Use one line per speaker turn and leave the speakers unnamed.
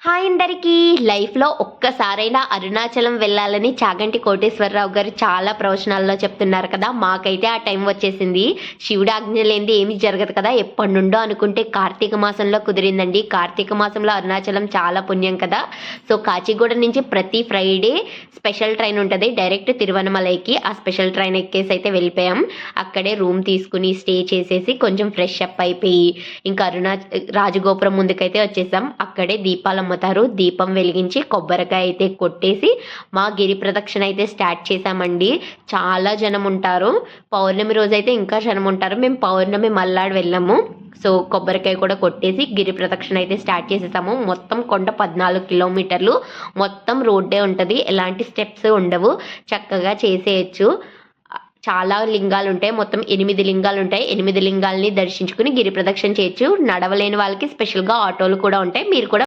Hi అందరికీ. లైఫ్లో ఒక్కసారైనా అరుణాచలం వెళ్ళాలని చాగంటి కోటేశ్వరరావు గారు చాలా ప్రవచనాల్లో చెప్తున్నారు కదా. మాకైతే ఆ టైం వచ్చేసింది. శివుడు ఆజ్ఞ లేనిది ఏమీ జరగదు కదా. ఎప్పటి నుండో అనుకుంటే కార్తీక మాసంలో కుదిరిందండి. కార్తీక మాసంలో అరుణాచలం చాలా పుణ్యం కదా. సో కాచిగూడ నుంచి ప్రతి ఫ్రైడే స్పెషల్ ట్రైన్ ఉంటుంది డైరెక్ట్ తిరువనమలైకి. ఆ స్పెషల్ ట్రైన్ ఎక్కేసి అయితే వెళ్ళిపోయాం. అక్కడే రూమ్ తీసుకుని స్టే చేసేసి కొంచెం ఫ్రెష్ అప్ అయిపోయి ఇంకా రాజగోపురం ముందుకైతే వచ్చేసాం. అక్కడే దీపాలు అమ్ముతారు. దీపం వెలిగించి కొబ్బరికాయ అయితే కొట్టేసి మా గిరి ప్రదక్షిణ అయితే స్టార్ట్ చేసామండి. చాలా జనం ఉంటారు. పౌర్ణమి రోజైతే ఇంకా జనం ఉంటారు. మేము పౌర్ణమి మల్లాడు వెళ్ళాము. సో కొబ్బరికాయ కూడా కొట్టేసి గిరి ప్రదక్షిణ అయితే స్టార్ట్ చేసేసాము. మొత్తం కొండ 14 కిలోమీటర్లు. మొత్తం రోడ్డే ఉంటుంది. ఎలాంటి స్టెప్స్ ఉండవు. చక్కగా చేసేయచ్చు. చాలా లింగాలు ఉంటాయి. మొత్తం 8 లింగాలు ఉంటాయి. 8 లింగాలని దర్శించుకుని గిరి ప్రదక్షిణ చేయొచ్చు. నడవలేని వాళ్ళకి స్పెషల్గా ఆటోలు కూడా ఉంటాయి. మీరు కూడా